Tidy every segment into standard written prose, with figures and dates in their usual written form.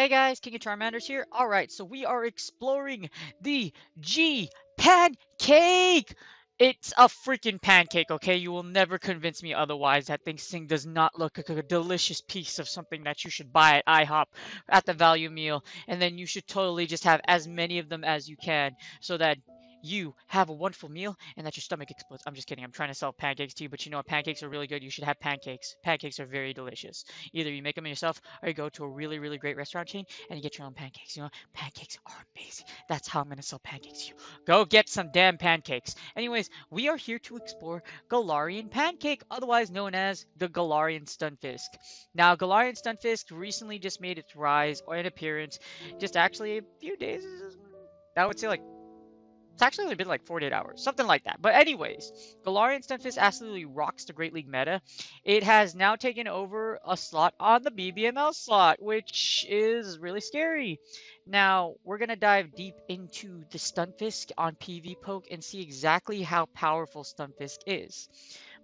Hey guys, King of Charmanders here. Alright, so we are exploring the G Pancake! It's a freaking pancake, okay? You will never convince me otherwise. That thing does not look like a delicious piece of something that you should buy at IHOP at the value meal. And then you should totally just have as many of them as you can so that you have a wonderful meal and that your stomach explodes. I'm just kidding. I'm trying to sell pancakes to you, but you know what? Pancakes are really good. You should have pancakes. Pancakes are very delicious. Either you make them yourself or you go to a really, really great restaurant chain and you get your own pancakes. You know, pancakes are amazing. That's how I'm going to sell pancakes to you. Go get some damn pancakes. Anyways, we are here to explore Galarian Pancake, otherwise known as the Galarian Stunfisk. Now, Galarian Stunfisk recently just made its rise or an appearance just actually a few days. I would say like it's actually only been like 48 hours, something like that. But anyways, Galarian Stunfisk absolutely rocks the Great League meta. It has now taken over a slot on the BBML slot, which is really scary. Now, we're going to dive deep into the Stunfisk on PvPoke and see exactly how powerful Stunfisk is.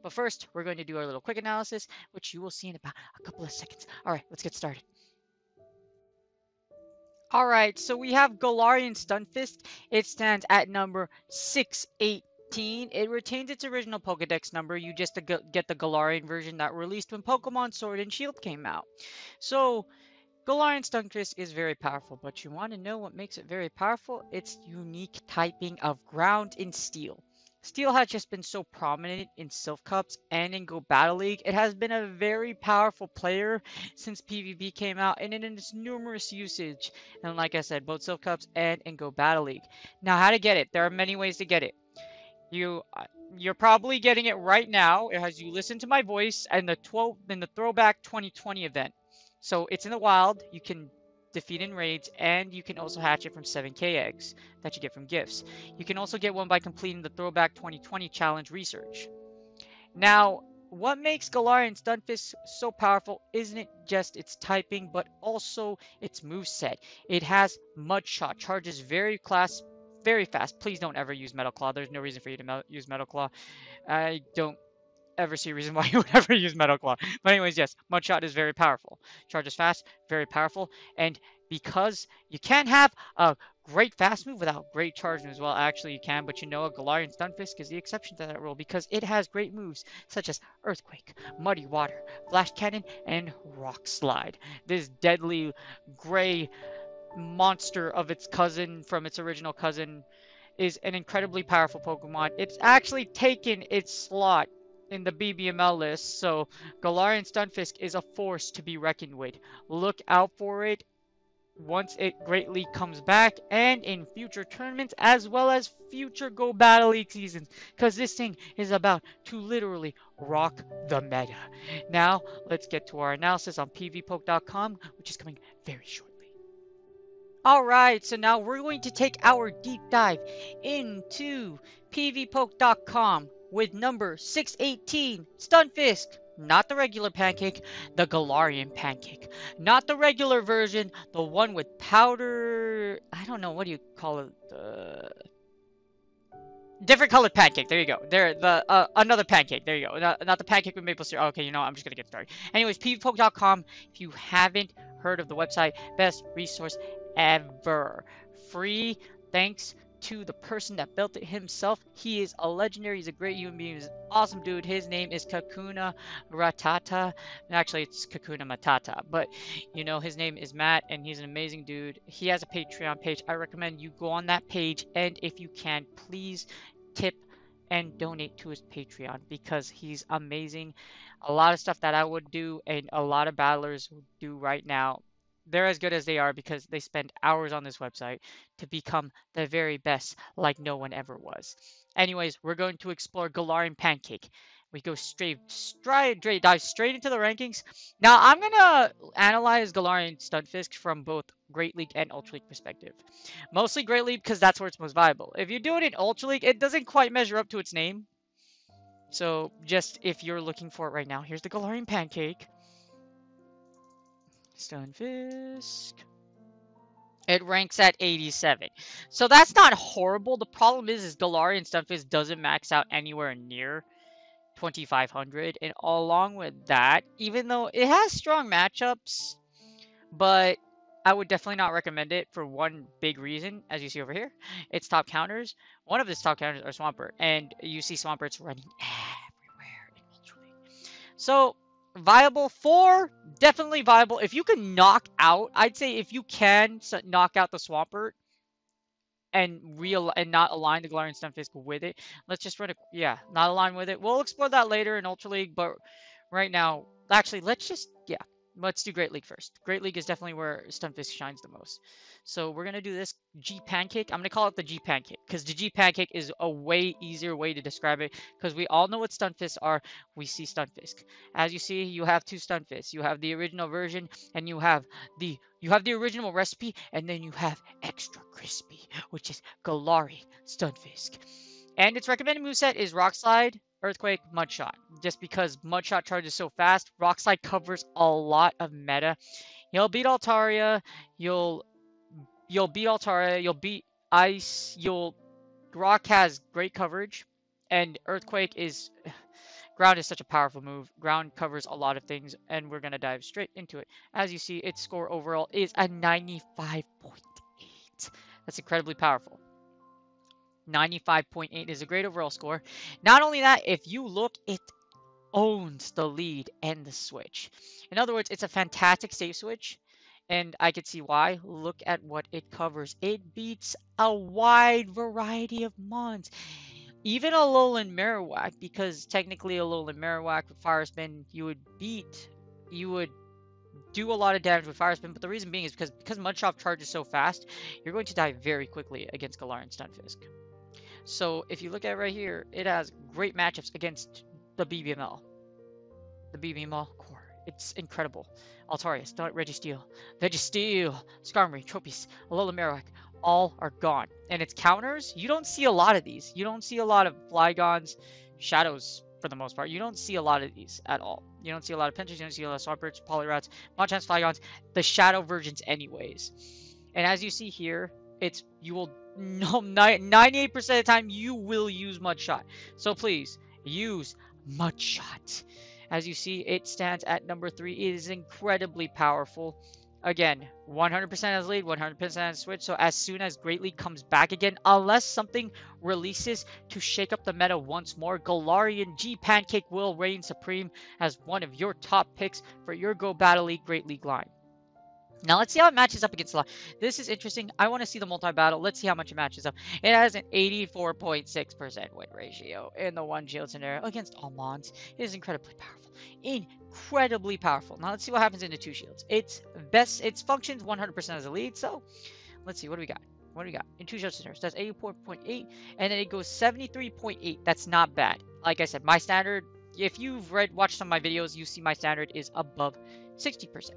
But first, we're going to do our little quick analysis, which you will see in about a couple of seconds. All right, let's get started. Alright, so we have Galarian Stunfisk. It stands at number 618. It retains its original Pokedex number. You just get the Galarian version that released when Pokemon Sword and Shield came out. So, Galarian Stunfisk is very powerful, but you want to know what makes it very powerful? Its unique typing of Ground and Steel. Steel has just been so prominent in Silph Cups and in Go Battle League. It has been a very powerful player since PvP came out and in its numerous usage. And like I said, both Silph Cups and in Go Battle League. Now, how to get it? There are many ways to get it. You're probably getting it right now as you listen to my voice in the Throwback 2020 event. So it's in the wild. You can defeat in raids, and you can also hatch it from 7k eggs that you get from gifts. You can also get one by completing the Throwback 2020 challenge research. Now, what makes Galarian Stunfisk so powerful isn't just its typing, but also its moveset. It has Mud Shot, charges very fast. Please don't ever use Metal Claw. There's no reason for you to use Metal Claw. I don't ever see a reason why you would ever use Metal Claw. But anyways, yes, Mudshot is very powerful. Charges fast, very powerful, and because you can't have a great fast move without great charge move as well. Actually, you can, but you know a Galarian Stunfisk is the exception to that rule because it has great moves such as Earthquake, Muddy Water, Flash Cannon, and Rock Slide. This deadly gray monster of its cousin from its original cousin is an incredibly powerful Pokemon. It's actually taken its slot in the BBML list, so Galarian Stunfisk is a force to be reckoned with. Look out for it once it greatly comes back and in future tournaments as well as future Go Battle League seasons, because this thing is about to literally rock the meta. Now, let's get to our analysis on pvpoke.com, which is coming very shortly. Alright, so now we're going to take our deep dive into pvpoke.com with number 618, Stunfisk. Not the regular pancake, the Galarian Pancake. Not the regular version, the one with powder... I don't know, what do you call it? Different colored pancake, there you go. Another pancake, there you go. Not the pancake with maple syrup. Okay, you know what? I'm just gonna get started. Anyways, pvpoke.com, if you haven't heard of the website, best resource ever. Free, thanks to the person that built it himself. He is a legendary. He's a great human being. He's an awesome dude. His name is Kakuna Ratata. Actually, it's Kakuna Matata. But, you know, his name is Matt, and he's an amazing dude. He has a Patreon page. I recommend you go on that page, and if you can, please tip and donate to his Patreon because he's amazing. A lot of stuff that I would do and a lot of battlers would do right now, they're as good as they are because they spend hours on this website to become the very best like no one ever was. Anyways, we're going to explore Galarian Pancake. We go dive straight into the rankings. Now, I'm going to analyze Galarian Stunfisk from both Great League and Ultra League perspective. Mostly Great League because that's where it's most viable. If you do it in Ultra League, it doesn't quite measure up to its name. So, just if you're looking for it right now, here's the Galarian Pancake. Stunfisk. It ranks at 87. So that's not horrible. The problem is Galarian Stunfisk doesn't max out anywhere near 2500. And along with that, even though it has strong matchups, but I would definitely not recommend it for one big reason, as you see over here. Its top counters. One of its top counters are Swampert, and you see Swampert's running everywhere in Ultra League. So, viable for definitely viable. If you can knock out, I'd say if you can knock out the Swampert and not align the Galarian Stunfisk with it. Let's just run a not align with it. We'll explore that later in Ultra League, but right now, actually, let's do Great League first. Great League is definitely where Stunfisk shines the most. So we're gonna do this G Pancake. I'm gonna call it the G Pancake because the G Pancake is a way easier way to describe it because we all know what Stunfisks are. We see Stunfisk. As you see, you have two Stunfisks. You have the original version and you have the original recipe, and then you have extra crispy, which is Galarian Stunfisk. And its recommended moveset is Rock Slide, Earthquake, Mudshot. Just because Mudshot charges so fast, Rock Slide covers a lot of meta. You'll beat Altaria, you'll beat Altaria, you'll beat Ice, Rock has great coverage, and Earthquake is Ground is such a powerful move. Ground covers a lot of things, and we're going to dive straight into it. As you see, its score overall is a 95.8. That's incredibly powerful. 95.8 is a great overall score. Not only that, if you look, it owns the lead and the switch. In other words, it's a fantastic safe switch, and I could see why. Look at what it covers. It beats a wide variety of mons. Even Alolan Marowak, because technically Alolan Marowak with Fire Spin, you would do a lot of damage with Fire Spin, but the reason being is because Mudshot charges so fast, you're going to die very quickly against Galarian Stunfisk. So if you look at it right here, it has great matchups against the BBML. The BBML core. It's incredible. Altaria, Registeel, Skarmory, Tropius, Alolan Marowak, all are gone. And its counters, you don't see a lot of these. You don't see a lot of Flygons, Shadows for the most part. You don't see a lot of these at all. You don't see a lot of Pinchers, you don't see a lot of Swamperts, Poliwraths, Machamps, Flygons, the Shadow versions anyways. And as you see here, 98% of the time you will use Mudshot. So please, use Mudshot. As you see, it stands at number 3. It is incredibly powerful. Again, 100% as lead, 100% as switch. So as soon as Great League comes back again, unless something releases to shake up the meta once more, Galarian G Pancake will reign supreme as one of your top picks for your Go Battle League Great League line. Now let's see how it matches up against the. This is interesting. I want to see the multi-battle. Let's see how much it matches up. It has an 84.6% win ratio in the one shield scenario against all mons. It is incredibly powerful. Incredibly powerful. Now let's see what happens in the two shields. It functions 100% as a lead. So let's see, what do we got? What do we got? In two shield scenarios, that's 84.8, and then it goes 73.8. That's not bad. Like I said, my standard, if you've watched some of my videos, you see my standard is above 60%.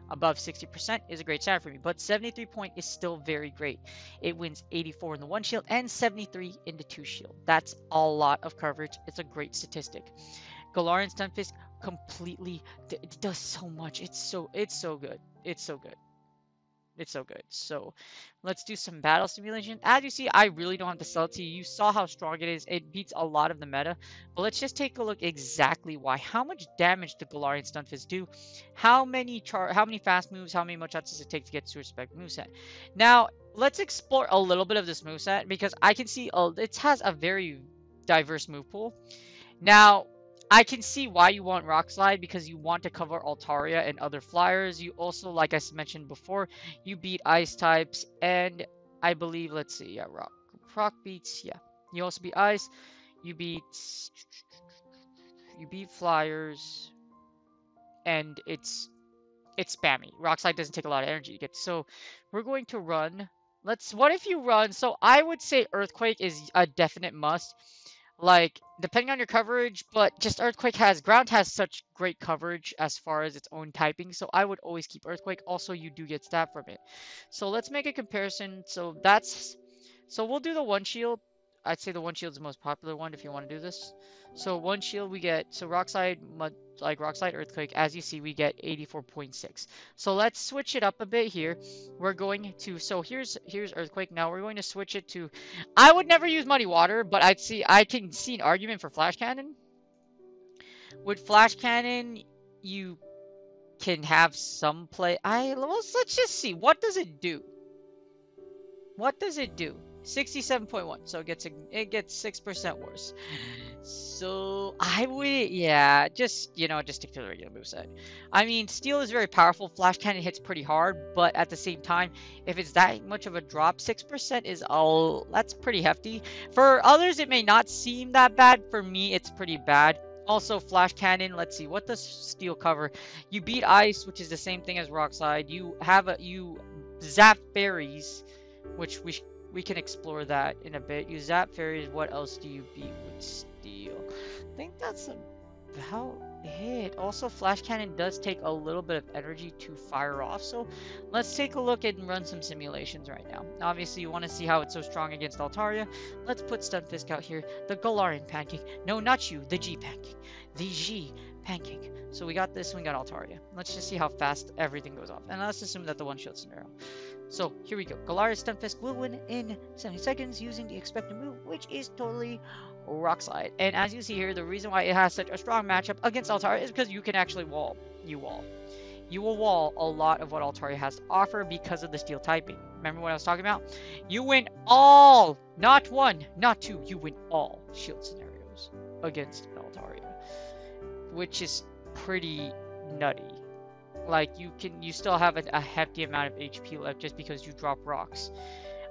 Above 60% is a great standard for me, but 73 point is still very great. It wins 84 in the one shield and 73 in the two shield. That's a lot of coverage. It's a great statistic. Galarian Stunfisk completely it does so much. It's so good. It's so good. It's so good. So let's do some battle simulation. As you see, I really don't have to sell it to you. You saw how strong it is. It beats a lot of the meta. But let's just take a look exactly why. How much damage did Galarian Stunfisk do? How many fast moves? How many Mudshots does it take to get to a respect moveset? Now, let's explore a little bit of this moveset because I can see it has a very diverse move pool. Now, I can see why you want Rock Slide because you want to cover Altaria and other flyers. You also, like I mentioned before, you beat Ice types, and I believe, let's see, yeah, Rock beats, yeah. You also beat Ice, you beat flyers, and it's spammy. Rock Slide doesn't take a lot of energy to get. So we're going to run. What if you run? So I would say Earthquake is a definite must. Like, depending on your coverage, but just Ground has such great coverage as far as its own typing, so I would always keep Earthquake. Also, you do get stat from it. So let's make a comparison. So we'll do the one shield. I'd say the one shield is the most popular one if you want to do this. So one shield we get, so Rock Slide, Earthquake, as you see, we get 84.6. So let's switch it up a bit here. We're going to, so here's Earthquake. Now we're going to switch it to, I would never use Muddy Water, but I can see an argument for Flash Cannon. With Flash Cannon, you can have some play. Let's just see. What does it do? What does it do? 67.1. So it gets 6% worse. So I would, yeah, just just stick to the regular moveset. I mean, steel is very powerful. Flash cannon hits pretty hard, but at the same time, if it's that much of a drop, 6% is all. That's pretty hefty. For others, it may not seem that bad. For me, it's pretty bad. Also, flash cannon. Let's see, what does steel cover? You beat ice, which is the same thing as rock slide. You zap fairies, which we can explore that in a bit. You zap fairies. What else do you beat with steel? I think that's about it. Also, flash cannon does take a little bit of energy to fire off. So let's take a look and run some simulations right now. Obviously, you want to see how it's so strong against Altaria. Let's put Stunfisk out here. The Galarian Pancake. No, not you. The G Pancake. The G Pancake. So we got this and we got Altaria. Let's just see how fast everything goes off. And let's assume that the one-shot scenario. So here we go. Galarian Stunfisk will win in 70 seconds using the expected move, which is totally Rock Slide. And as you see here, the reason why it has such a strong matchup against Altaria is because you can actually wall. You will wall a lot of what Altaria has to offer because of the steel typing. Remember what I was talking about? You win all, not one, not two, you win all shield scenarios against Altaria, which is pretty nutty. Like, you still have a hefty amount of HP left just because you drop rocks.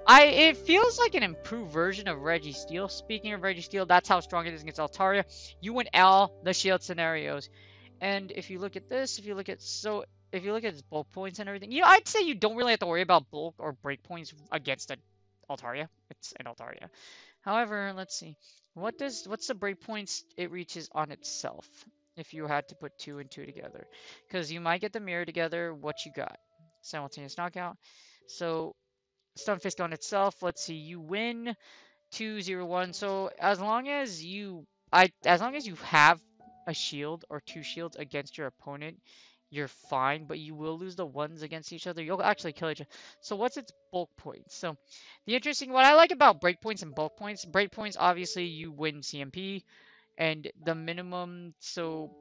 It feels like an improved version of Registeel. Speaking of Registeel, that's how strong it is against Altaria. You win all the shield scenarios. And if you look at this, if you look at its bulk points and everything, I'd say you don't really have to worry about bulk or break points against an Altaria. It's an Altaria. However, let's see. What's the break points it reaches on itself? If you had to put 2 and 2 together, because you might get the mirror together. What you got? Simultaneous knockout. So Stunfisk on itself. Let's see. You win 2-0-1. So as long as you have a shield or 2 shields against your opponent, you're fine. But you will lose the ones against each other. You'll actually kill each other. So what's its bulk points? So what I like about break points and bulk points. Break points, obviously you win CMP. And the minimum, so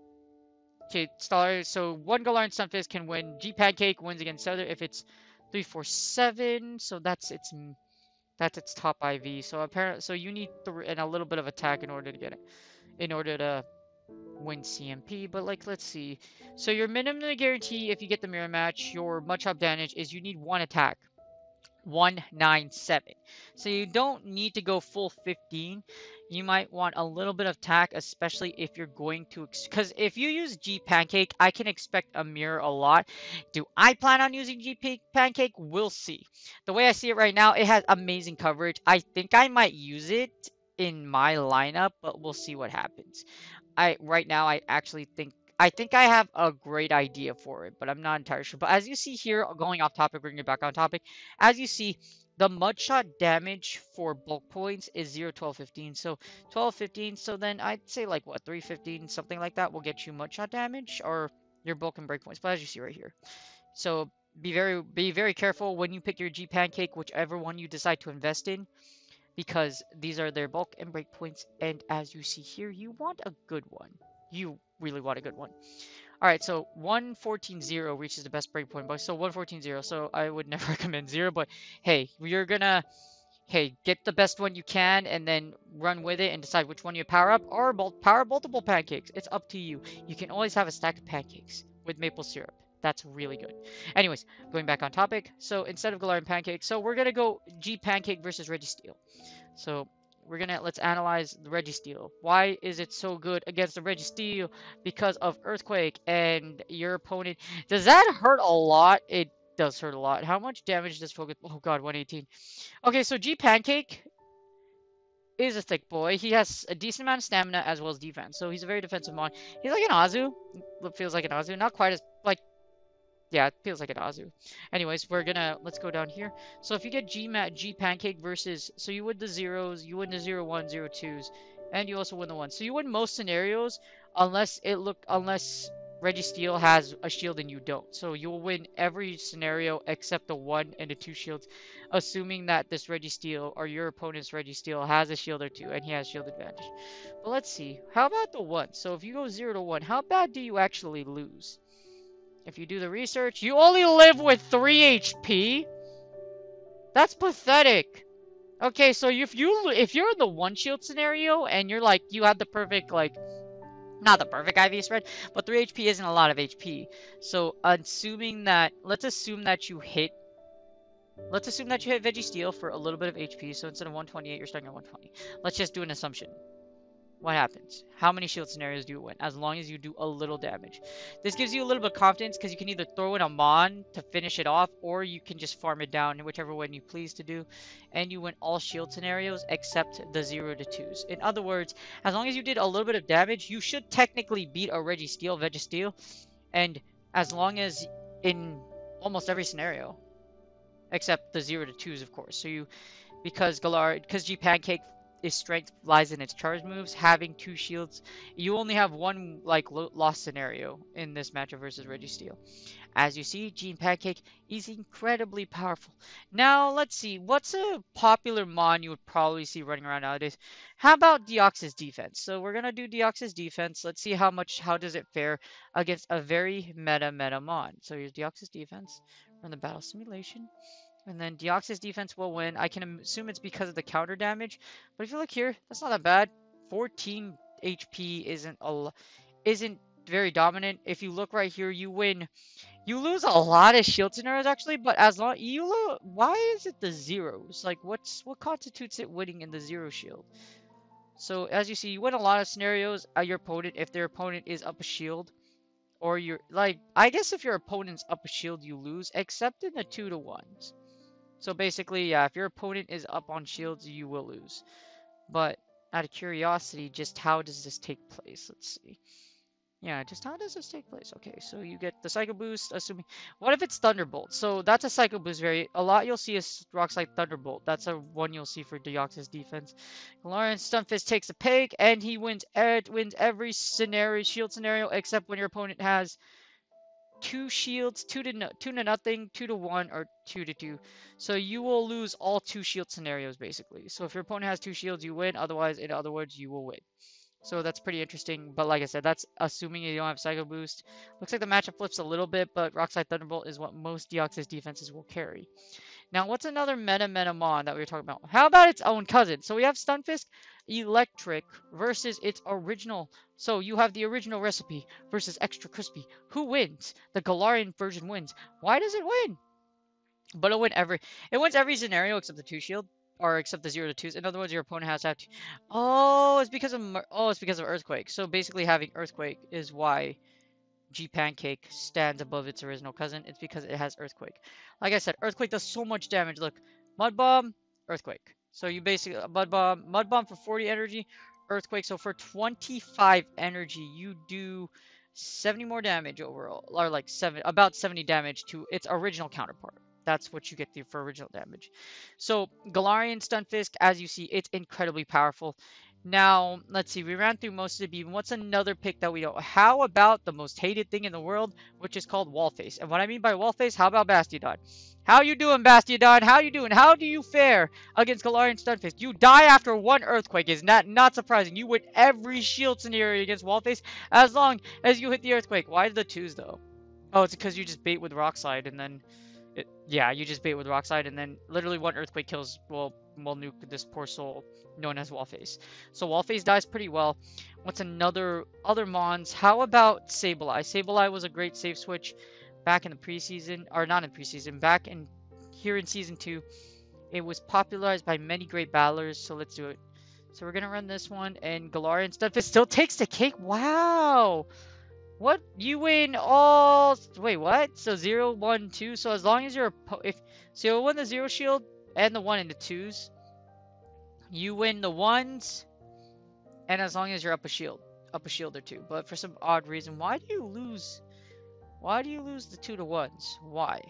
one Galarian Stunfisk can win. G Pancake wins against other if it's 3-4-7. So that's its top IV. So apparently, so you need and a little bit of attack in order to get it, in order to win CMP. But like, let's see. So your minimum guarantee if you get the mirror match, your much up damage is you need 1 attack. 197. So you don't need to go full 15. You might want a little bit of attack, especially if you're going to, because if you use G Pancake, I can expect a mirror a lot. Do I plan on using G Pancake? We'll see. The way I see it right now, it has amazing coverage. I think I might use it in my lineup, but we'll see what happens. Right now I think I have a great idea for it, but I'm not entirely sure. But as you see here, going off topic, bringing it back on topic, as you see, the mudshot damage for bulk points is 0, 12, 15. So 12, 15, so then I'd say like what, 3, 15, something like that will get you mudshot damage or your bulk and break points. But as you see right here. So be very careful when you pick your G Pancake, whichever one you decide to invest in, because these are their bulk and break points. And as you see here, you want a good one. You really want a good one. Alright, so 114.0 reaches the best breakpoint, but so 114.0, so I would never recommend 0, but hey, you're gonna, get the best one you can, and then run with it and decide which one you power up, or power multiple pancakes. It's up to you. You can always have a stack of pancakes with maple syrup. That's really good. Anyways, going back on topic, so instead of Galarian Pancake, so we're gonna go G Pancake versus Registeel. So let's analyze the Registeel. Why is it so good against the Registeel? Because of Earthquake and your opponent. Does that hurt a lot? It does hurt a lot. How much damage does focus? Oh god, 118. Okay, so G Pancake is a thick boy. He has a decent amount of stamina as well as defense. So he's a very defensive mon. He's like an Azu. Feels like an Azu. Not quite as yeah, it feels like an Azu. Anyways, let's go down here. So if you get G Pancake versus, so you win the zeros, you win the 0-1, 0-2s, and you also win the 1s. So you win most scenarios unless Registeel has a shield and you don't. So you'll win every scenario except the 1 and the 2 shields, assuming that this Registeel or your opponent's Registeel has a shield or 2 and he has shield advantage. But let's see. How about the 1? So if you go 0-1, how bad do you actually lose? If you do the research, you only live with 3 HP? That's pathetic. Okay, so if you're in the one shield scenario and you're like you have the perfect like not the perfect IV spread, but 3 HP isn't a lot of HP. So assuming that let's assume that you hit Veggie Steel for a little bit of HP, so instead of 128 you're starting at 120. Let's just do an assumption. What happens? How many shield scenarios do you win? As long as you do a little damage. This gives you a little bit of confidence because you can either throw in a Mon to finish it off, or you can just farm it down in whichever one you please to do, and you win all shield scenarios except the 0 to 2s. In other words, as long as you did a little bit of damage, you should technically beat a Veggie Steel, and as long as in almost every scenario, except the 0 to 2s, of course. So you, because G Pancake his strength lies in its charge moves. Having 2 shields, you only have one like lost scenario in this matchup versus Registeel. As you see, Gene Pancake is incredibly powerful. Now let's see, what's a popular mon you would probably see running around nowadays? How about Deoxys defense? So we're gonna do Deoxys defense. Let's see how does it fare against a very meta mon. So here's Deoxys defense. Run the battle simulation. And then Deoxys defense will win. I can assume it's because of the counter damage. But if you look here, that's not that bad. 14 HP isn't very dominant. If you look right here, you win. You lose a lot of shield scenarios actually, but as long why is it the zeros? Like what constitutes it winning in the 0 shield? So as you see, you win a lot of scenarios at your opponent if their opponent is up a shield. Or you're like, I guess if your opponent's up a shield, you lose, except in the 2 to 1s. So basically, yeah, if your opponent is up on shields, you will lose. But out of curiosity, just how does this take place? Let's see. Yeah, just how does this take place? Okay, so you get the Psycho Boost, assuming... What if it's Thunderbolt? So that's a Psycho Boost variant. A lot you'll see is Rock Slide Thunderbolt. That's a one you'll see for Deoxys defense. Galarian Stunfisk takes a peg, and he wins every shield scenario, except when your opponent has 2 shields, 2 to nothing, 2 to 1, or 2 to 2. So you will lose all 2 shield scenarios basically. So if your opponent has 2 shields, you win. Otherwise, in other words, you will win. So that's pretty interesting. But like I said, that's assuming you don't have Psycho Boost. Looks like the matchup flips a little bit, but Rock Slide Thunderbolt is what most Deoxys defenses will carry. Now, what's another meta mon that we were talking about? How about its own cousin? So we have Stunfisk Electric versus its original. So you have the original recipe versus Extra Crispy. Who wins? The Galarian version wins. Why does it win? But it wins every scenario except the 2 shield. Or except the 0 to 2s. In other words, your opponent has to have to... Oh, it's because of Earthquake. So basically having Earthquake is why G Pancake stands above its original cousin. It's because it has Earthquake. Like I said, Earthquake does so much damage. Look, Mud Bomb, Earthquake. So you basically Mud Bomb for 40 energy, Earthquake. So for 25 energy, you do 70 more damage overall, or like about 70 damage to its original counterpart. That's what you get for original damage. So Galarian Stunfisk, as you see, it's incredibly powerful. Now, let's see. We ran through most of the beam. What's another pick that we don't? How about the most hated thing in the world, which is called Wallface? And what I mean by Wallface, how about Bastiodon? How you doing, Bastiodon? How you doing? How do you fare against Galarian Stunfisk? You die after 1 Earthquake. Is not surprising. You win every shield scenario against Wallface as long as you hit the Earthquake. Why the 2s, though? Oh, it's because you just bait with Rock Slide and then... Yeah, you just bait with Rock Slide, and then literally 1 Earthquake kills, will nuke this poor soul known as Wallface. So Wallface dies pretty well. What's other mons? How about Sableye? Sableye was a great save switch back in the preseason, or not in preseason, back in here in Season 2. It was popularized by many great battlers, so let's do it. So we're going to run this one, and Galarian Stunfisk still takes the cake. Wow! What? You win all... Wait, what? So 0, 1, 2. So as long as you're... So you'll win the 0 shield and the 1 and the 2s. You win the 1s. And as long as you're up a shield or 2. But for some odd reason, why do you lose... Why do you lose the 2 to 1s? Why?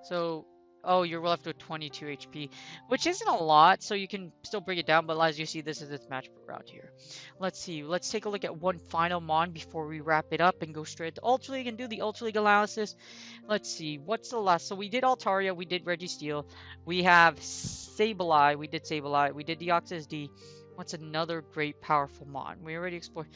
So... Oh, you're left with 22 HP, which isn't a lot, so you can still bring it down, but as you see, this is its match around here. Let's see, let's take a look at one final mon before we wrap it up and go straight to Ultra League and do the Ultra League analysis. Let's see, what's the last? So we did Altaria, we did Registeel, we have Sableye, we did Deoxys D. What's another great powerful mon? We already explored.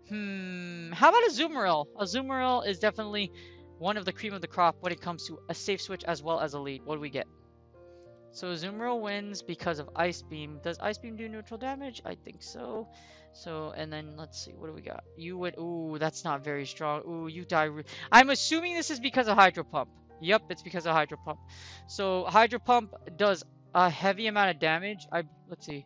How about Azumarill? Azumarill is definitely one of the cream of the crop when it comes to a safe switch as well as a lead. What do we get? So Azumarill wins because of Ice Beam. Does Ice Beam do neutral damage? I think so. So, and then let's see, what do we got? You would, ooh, that's not very strong. Ooh, you die. I'm assuming this is because of Hydro Pump. Yep, it's because of Hydro Pump. So Hydro Pump does a heavy amount of damage. Let's see.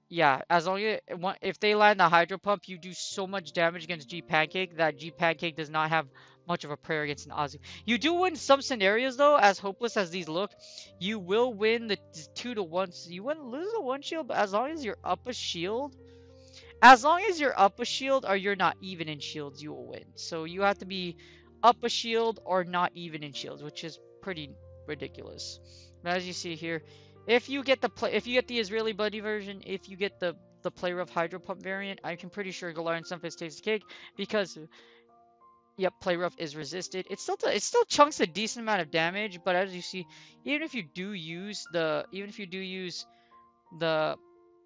Yeah, as long as if they land the Hydro Pump, you do so much damage against G Pancake that G Pancake does not have much of a prayer against an Azu. You do win some scenarios though, as hopeless as these look. You will win the 2-to-1. You wouldn't lose the one shield, but as long as you're up a shield, or you're not even in shields, you will win. So you have to be up a shield or not even in shields, which is pretty ridiculous. But as you see here, if you get the Israeli Buddy version, if you get the Play Rough Hydro Pump variant, I'm pretty sure Galarian Stunfisk takes the cake because yep, Play Rough is resisted. It still chunks a decent amount of damage, but as you see, even if you do use the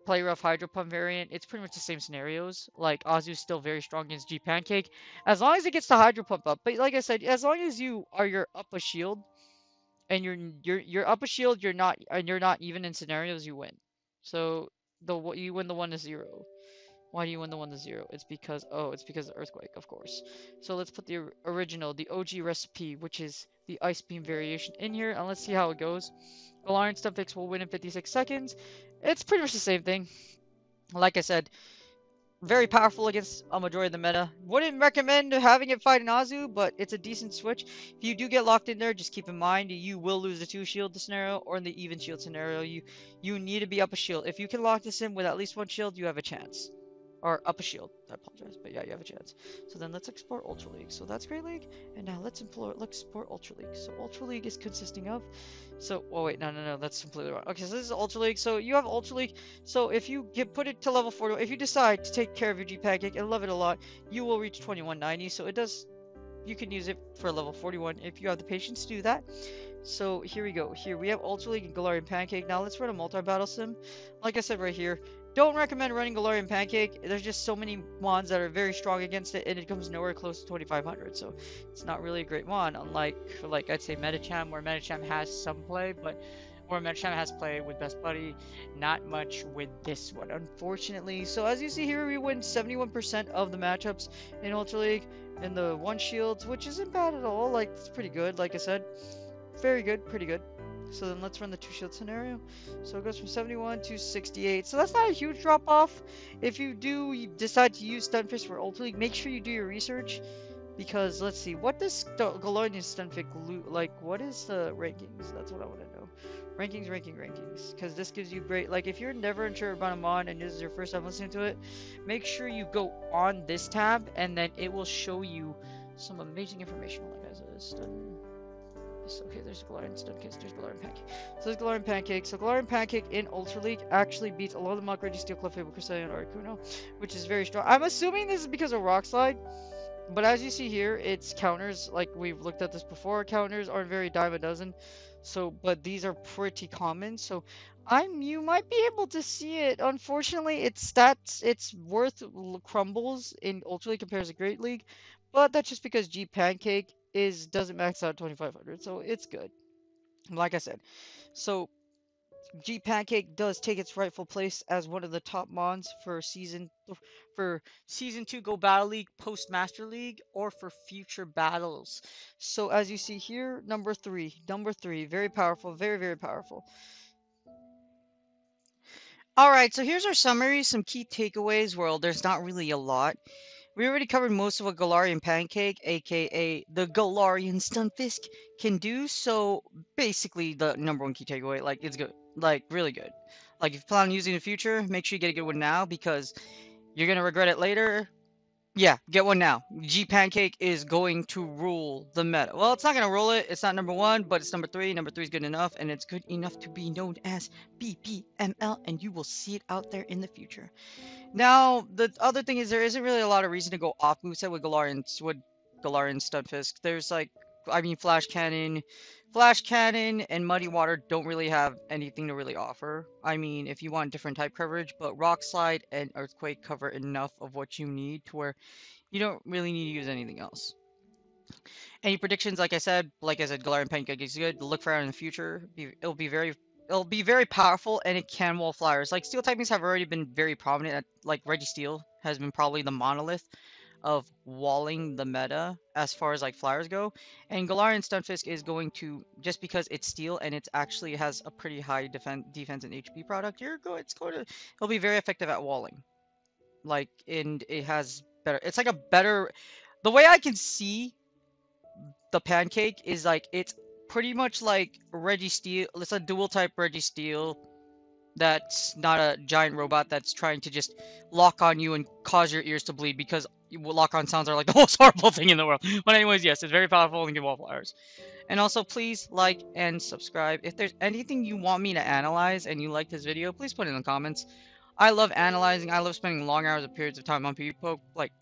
Play Rough Hydro Pump variant, it's pretty much the same scenarios. Like Azu's still very strong against G Pancake, as long as it gets the Hydro Pump up. But like I said, as long as you're up a shield and you're up a shield, you're not even in scenarios, you win. So you win the 1-0. Why do you win the 1-0? It's because of Earthquake, of course. So let's put the original, the OG recipe, which is the Ice Beam variation in here, and let's see how it goes. Galarian Stunfisk will win in 56 seconds. It's pretty much the same thing. Like I said, very powerful against a majority of the meta. Wouldn't recommend having it fight an Azu, but it's a decent switch. If you do get locked in there, just keep in mind you will lose the 2-shield scenario, or in the even shield scenario, you need to be up a shield. If you can lock this in with at least one shield, you have a chance. Or up a shield. I apologize, but yeah, you have a chance. So then let's explore Ultra League. So that's Great League, and now let's explore Ultra League. So Ultra League is consisting of. So oh wait, no, that's completely wrong. Okay, so this is Ultra League. So you have Ultra League. So if you put it to level 40, if you decide to take care of your G Pancake and love it a lot, you will reach 2190. So it does. You can use it for level 41 if you have the patience to do that. So here we go. Here we have Ultra League and Galarian Pancake. Now let's run a multi-battle sim. Like I said right here, don't recommend running Galarian Pancake. There's just so many mons that are very strong against it, and it comes nowhere close to 2500. So it's not really a great mon, unlike like I'd say Medicham, where Medicham has some play, but where Medicham has play with Best Buddy, not much with this one, unfortunately. So as you see here, we win 71% of the matchups in Ultra League, and the one shields, which isn't bad at all. Like it's pretty good, like I said. Very good, pretty good. So then let's run the 2-shield scenario. So it goes from 71 to 68. So that's not a huge drop off. If you decide to use Stunfisk for Ultra League, make sure you do your research. Because let's see, what does Galarian Stunfisk loot? Like, what is the rankings? That's what I want to know. Rankings. Because this gives you great, like if you're never unsure about a mod and this is your first time listening to it, make sure you go on this tab and then it will show you some amazing information. Like I said, okay, there's Galarian Stunfisk, there's Galarian Pancake. So there's Galarian Pancake. So Galarian Pancake in Ultra League actually beats a lot of the Muck, Reggie, Steel, Clef, Fable, Cresselia, and Articuno, which is very strong. I'm assuming this is because of Rock Slide, but as you see here, it's counters. Like we've looked at this before, counters aren't very dime a dozen. So, but these are pretty common. So, you might be able to see it. Unfortunately, its stats, its worth crumbles in Ultra League compared to Great League, but that's just because G Pancake doesn't max out 2500, so it's good. Like I said, so G Pancake does take its rightful place as one of the top mons for season 2 Go Battle League, post Master League, or for future battles. So as you see here, number three, very powerful, very powerful. All right, so here's our summary, some key takeaways. Well, there's not really a lot. We already covered most of what Galarian Pancake, aka the Galarian Stunfisk, can do. So basically, the number one key takeaway, like it's good, like really good. Like if you plan on using it in the future, make sure you get a good one now because you're gonna regret it later. Yeah, get one now. G Pancake is going to rule the meta. Well, it's not gonna rule it. It's not number one, but it's number three. Number three is good enough, and it's good enough to be known as BBML, and you will see it out there in the future. Now, the other thing is there isn't really a lot of reason to go off moveset with Galarian Stunfisk. There's like, I mean, Flash Cannon, and Muddy Water don't really have anything to really offer. I mean, if you want different type coverage, but Rock Slide and Earthquake cover enough of what you need to where you don't really need to use anything else. Any predictions? Like I said, Galarian Pancake is good. Look for it in the future. It'll be very powerful, and it can wall flyers. Like steel typings have already been very prominent. Like Registeel has been probably the monolith of walling the meta as far as like flyers go. And Galarian Stunfisk is going to, just because it's steel and it actually has a pretty high defense and HP product, it'll be very effective at walling. Like, and it has better. It's like a better. The way I can see the pancake is like it's pretty much like Registeel. It's a dual type Registeel that's not a giant robot that's trying to just lock on you and cause your ears to bleed because lock on sounds are like the most horrible thing in the world. But anyways, yes, it's very powerful and can wall flyers. And also, please like and subscribe. If there's anything you want me to analyze and you like this video, please put it in the comments. I love analyzing. I love spending long hours of periods of time on PvPoke, like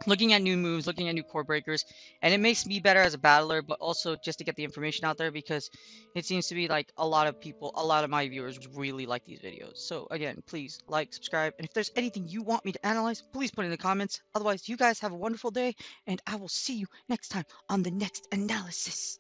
looking at new moves, looking at new core breakers, and it makes me better as a battler, but also just to get the information out there because it seems to be like a lot of people, a lot of my viewers really like these videos. So again, please like, subscribe, and if there's anything you want me to analyze, please put it in the comments. Otherwise, you guys have a wonderful day, and I will see you next time on the next analysis.